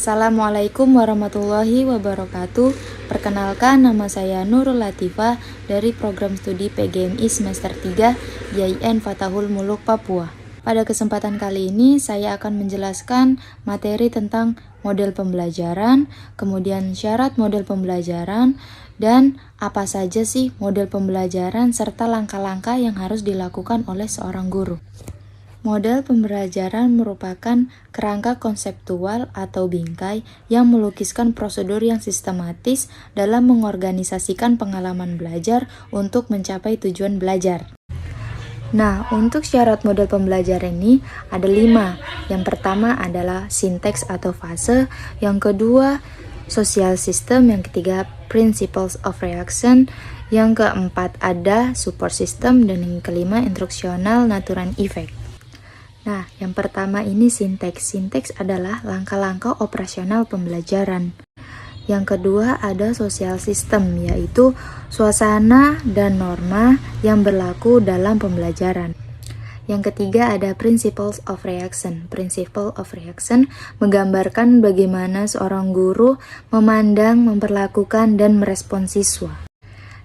Assalamualaikum warahmatullahi wabarakatuh. Perkenalkan, nama saya Nurul Latifah dari program studi PGMI semester 3 YIN Fatahul Muluk Papua. Pada kesempatan kali ini saya akan menjelaskan materi tentang model pembelajaran, kemudian syarat model pembelajaran, dan apa saja sih model pembelajaran serta langkah-langkah yang harus dilakukan oleh seorang guru. Model pembelajaran merupakan kerangka konseptual atau bingkai yang melukiskan prosedur yang sistematis dalam mengorganisasikan pengalaman belajar untuk mencapai tujuan belajar. Nah, untuk syarat model pembelajaran ini ada 5. Yang pertama adalah sinteks atau fase, yang kedua social system, yang ketiga principles of reaction, yang keempat ada support system, dan yang kelima instruksional natural effect. Nah, yang pertama ini sinteks. Sinteks adalah langkah-langkah operasional pembelajaran. Yang kedua ada social system, yaitu suasana dan norma yang berlaku dalam pembelajaran. Yang ketiga ada principles of reaction. Principle of reaction menggambarkan bagaimana seorang guru memandang, memperlakukan, dan merespons siswa.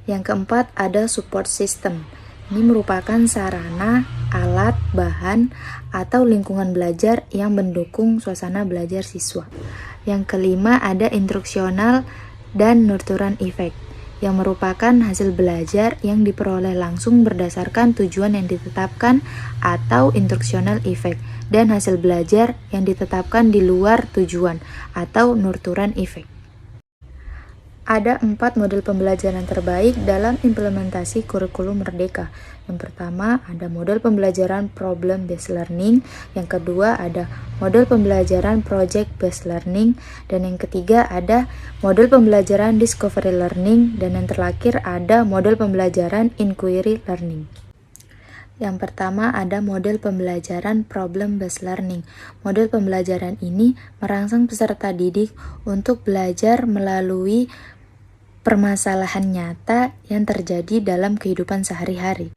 Yang keempat ada support system. Ini merupakan sarana, alat, bahan, atau lingkungan belajar yang mendukung suasana belajar siswa. Yang kelima ada instruksional dan nurturan effect, yang merupakan hasil belajar yang diperoleh langsung berdasarkan tujuan yang ditetapkan, atau instruksional effect, dan hasil belajar yang ditetapkan di luar tujuan, atau nurturan effect. Ada 4 model pembelajaran terbaik dalam implementasi kurikulum Merdeka. Yang pertama ada model pembelajaran problem based learning, yang kedua ada model pembelajaran project based learning, dan yang ketiga ada model pembelajaran discovery learning, dan yang terakhir ada model pembelajaran inquiry learning. Yang pertama ada model pembelajaran problem based learning. Model pembelajaran ini merangsang peserta didik untuk belajar melalui permasalahan nyata yang terjadi dalam kehidupan sehari-hari.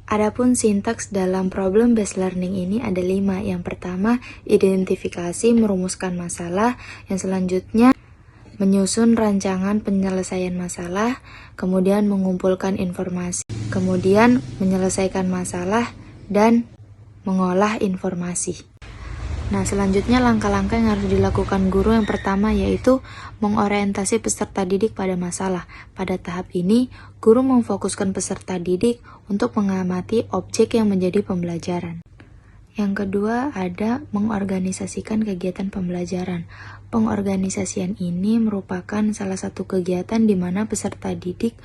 Adapun sintaks dalam problem based learning ini ada 5. Yang pertama, identifikasi merumuskan masalah. Yang selanjutnya, menyusun rancangan penyelesaian masalah, kemudian mengumpulkan informasi, kemudian menyelesaikan masalah, dan mengolah informasi. Nah, selanjutnya langkah-langkah yang harus dilakukan guru yang pertama yaitu mengorientasi peserta didik pada masalah. Pada tahap ini, guru memfokuskan peserta didik untuk mengamati objek yang menjadi pembelajaran. Yang kedua ada mengorganisasikan kegiatan pembelajaran. Pengorganisasian ini merupakan salah satu kegiatan di mana peserta didik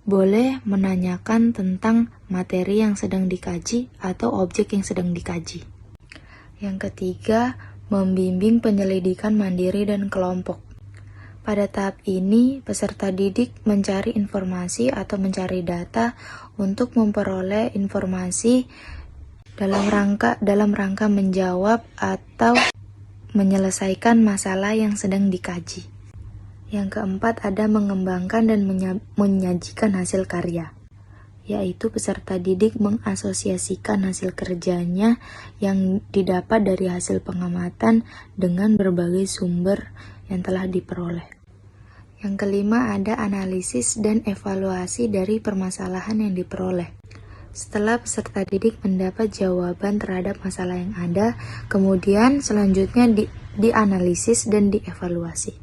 boleh menanyakan tentang materi yang sedang dikaji atau objek yang sedang dikaji. Yang ketiga, membimbing penyelidikan mandiri dan kelompok. Pada tahap ini, peserta didik mencari informasi atau mencari data untuk memperoleh informasi dalam rangka menjawab atau menyelesaikan masalah yang sedang dikaji. Yang keempat ada mengembangkan dan menyajikan hasil karya, yaitu peserta didik mengasosiasikan hasil kerjanya yang didapat dari hasil pengamatan dengan berbagai sumber yang telah diperoleh. Yang kelima ada analisis dan evaluasi dari permasalahan yang diperoleh. Setelah peserta didik mendapat jawaban terhadap masalah yang ada, kemudian selanjutnya dianalisis dan dievaluasi.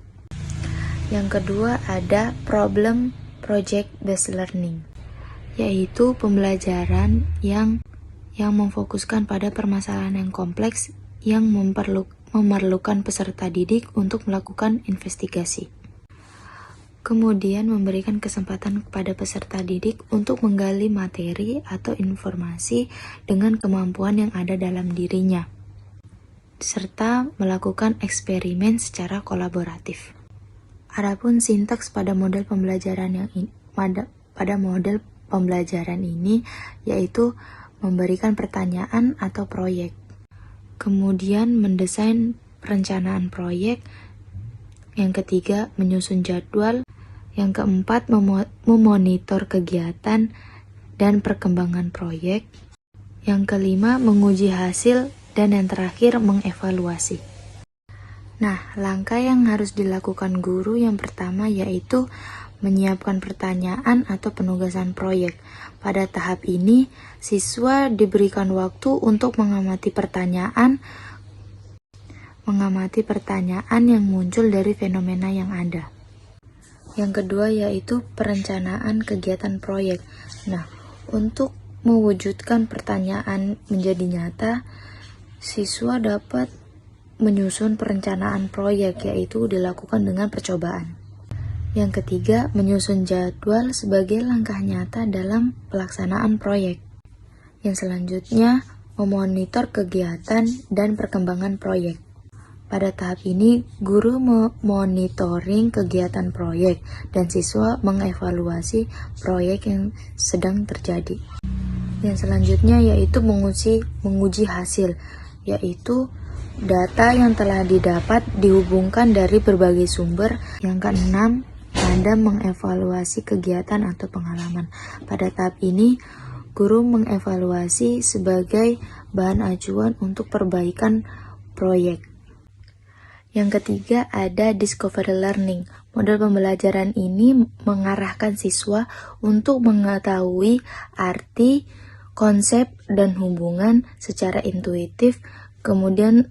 Yang kedua ada problem project based learning, yaitu pembelajaran yang memfokuskan pada permasalahan yang kompleks yang memerlukan peserta didik untuk melakukan investigasi. Kemudian memberikan kesempatan kepada peserta didik untuk menggali materi atau informasi dengan kemampuan yang ada dalam dirinya, serta melakukan eksperimen secara kolaboratif. Adapun sintaks pada model pembelajaran ini yaitu memberikan pertanyaan atau proyek, kemudian mendesain perencanaan proyek, yang ketiga menyusun jadwal, yang keempat memonitor kegiatan dan perkembangan proyek, yang kelima menguji hasil, dan yang terakhir mengevaluasi. Nah, langkah yang harus dilakukan guru yang pertama yaitu menyiapkan pertanyaan atau penugasan proyek. Pada tahap ini, siswa diberikan waktu untuk mengamati pertanyaan yang muncul dari fenomena yang ada. Yang kedua yaitu perencanaan kegiatan proyek. Nah, untuk mewujudkan pertanyaan menjadi nyata, siswa dapat menyusun perencanaan proyek, yaitu dilakukan dengan percobaan. Yang ketiga, menyusun jadwal sebagai langkah nyata dalam pelaksanaan proyek. Yang selanjutnya, memonitor kegiatan dan perkembangan proyek. Pada tahap ini, guru memonitoring kegiatan proyek dan siswa mengevaluasi proyek yang sedang terjadi. Yang selanjutnya yaitu menguji hasil, yaitu data yang telah didapat dihubungkan dari berbagai sumber. Yang keenam, ada mengevaluasi kegiatan atau pengalaman. Pada tahap ini, guru mengevaluasi sebagai bahan acuan untuk perbaikan proyek. Yang ketiga, ada discovery learning. Model pembelajaran ini mengarahkan siswa untuk mengetahui arti, konsep, dan hubungan secara intuitif, kemudian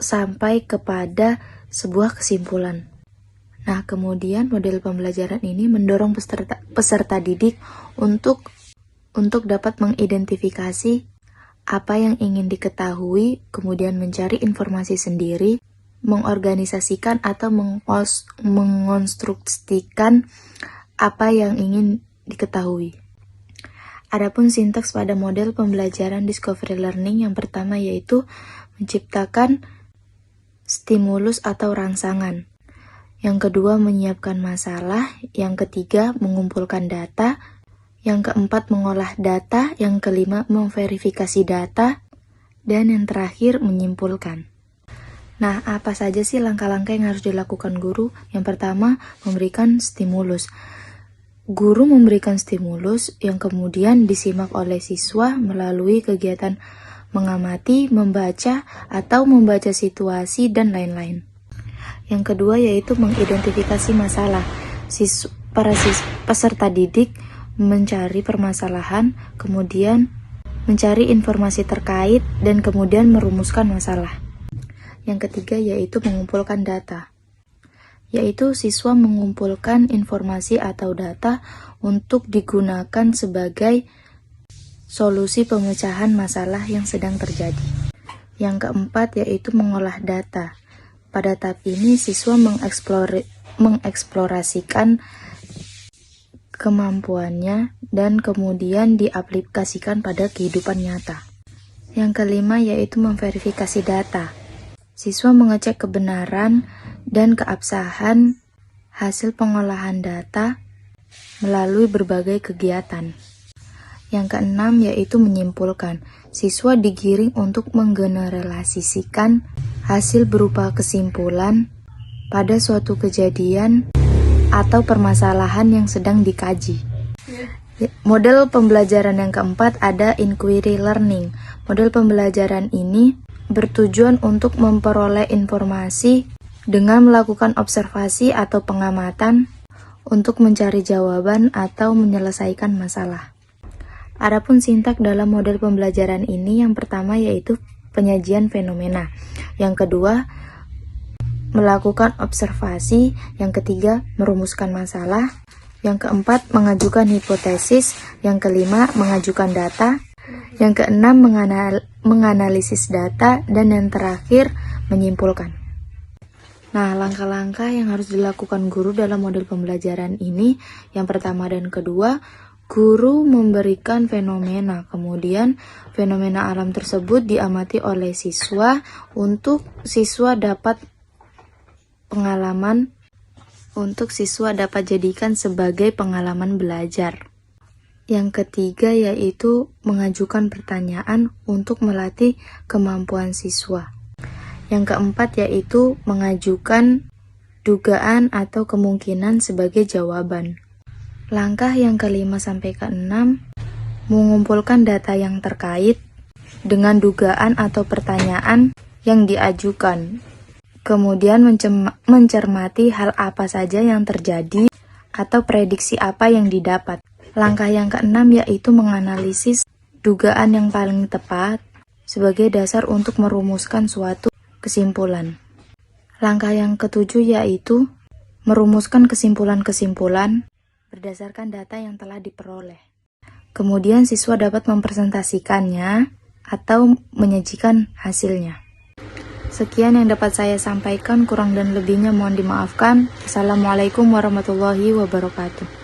sampai kepada sebuah kesimpulan. Nah, kemudian model pembelajaran ini mendorong peserta didik untuk dapat mengidentifikasi apa yang ingin diketahui, kemudian mencari informasi sendiri, mengorganisasikan atau mengonstruksikan apa yang ingin diketahui. Adapun sintaks pada model pembelajaran discovery learning yang pertama yaitu menciptakan stimulus atau rangsangan. Yang kedua, menyiapkan masalah. Yang ketiga, mengumpulkan data. Yang keempat, mengolah data. Yang kelima, memverifikasi data. Dan yang terakhir, menyimpulkan. Nah, apa saja sih langkah-langkah yang harus dilakukan guru? Yang pertama, memberikan stimulus. Guru memberikan stimulus yang kemudian disimak oleh siswa melalui kegiatan mengamati, membaca, atau membaca situasi, dan lain-lain. Yang kedua yaitu mengidentifikasi masalah. Peserta didik mencari permasalahan, kemudian mencari informasi terkait, dan kemudian merumuskan masalah. Yang ketiga yaitu mengumpulkan data, yaitu siswa mengumpulkan informasi atau data untuk digunakan sebagai solusi pemecahan masalah yang sedang terjadi. Yang keempat yaitu mengolah data. Pada tahap ini siswa mengeksplorasikan kemampuannya dan kemudian diaplikasikan pada kehidupan nyata. Yang kelima yaitu memverifikasi data. Siswa mengecek kebenaran dan keabsahan hasil pengolahan data melalui berbagai kegiatan. Yang keenam yaitu menyimpulkan. Siswa digiring untuk menggeneralisasikan hasil berupa kesimpulan pada suatu kejadian atau permasalahan yang sedang dikaji. Model pembelajaran yang keempat ada inquiry learning. Model pembelajaran ini bertujuan untuk memperoleh informasi dengan melakukan observasi atau pengamatan untuk mencari jawaban atau menyelesaikan masalah. Adapun sintak dalam model pembelajaran ini yang pertama yaitu penyajian fenomena. Yang kedua, melakukan observasi. Yang ketiga, merumuskan masalah. Yang keempat, mengajukan hipotesis. Yang kelima, mengajukan data. Yang keenam, menganalisis data. Dan yang terakhir, menyimpulkan. Nah, langkah-langkah yang harus dilakukan guru dalam model pembelajaran ini, yang pertama dan kedua, guru memberikan fenomena, kemudian fenomena alam tersebut diamati oleh siswa untuk siswa dapat jadikan sebagai pengalaman belajar. Yang ketiga yaitu mengajukan pertanyaan untuk melatih kemampuan siswa. Yang keempat yaitu mengajukan dugaan atau kemungkinan sebagai jawaban. Langkah yang kelima sampai keenam, mengumpulkan data yang terkait dengan dugaan atau pertanyaan yang diajukan. Kemudian mencermati hal apa saja yang terjadi atau prediksi apa yang didapat. Langkah yang keenam yaitu menganalisis dugaan yang paling tepat sebagai dasar untuk merumuskan suatu kesimpulan. Langkah yang ketujuh yaitu merumuskan kesimpulan-kesimpulan berdasarkan data yang telah diperoleh. Kemudian siswa dapat mempresentasikannya atau menyajikan hasilnya. Sekian yang dapat saya sampaikan, kurang dan lebihnya mohon dimaafkan. Assalamualaikum warahmatullahi wabarakatuh.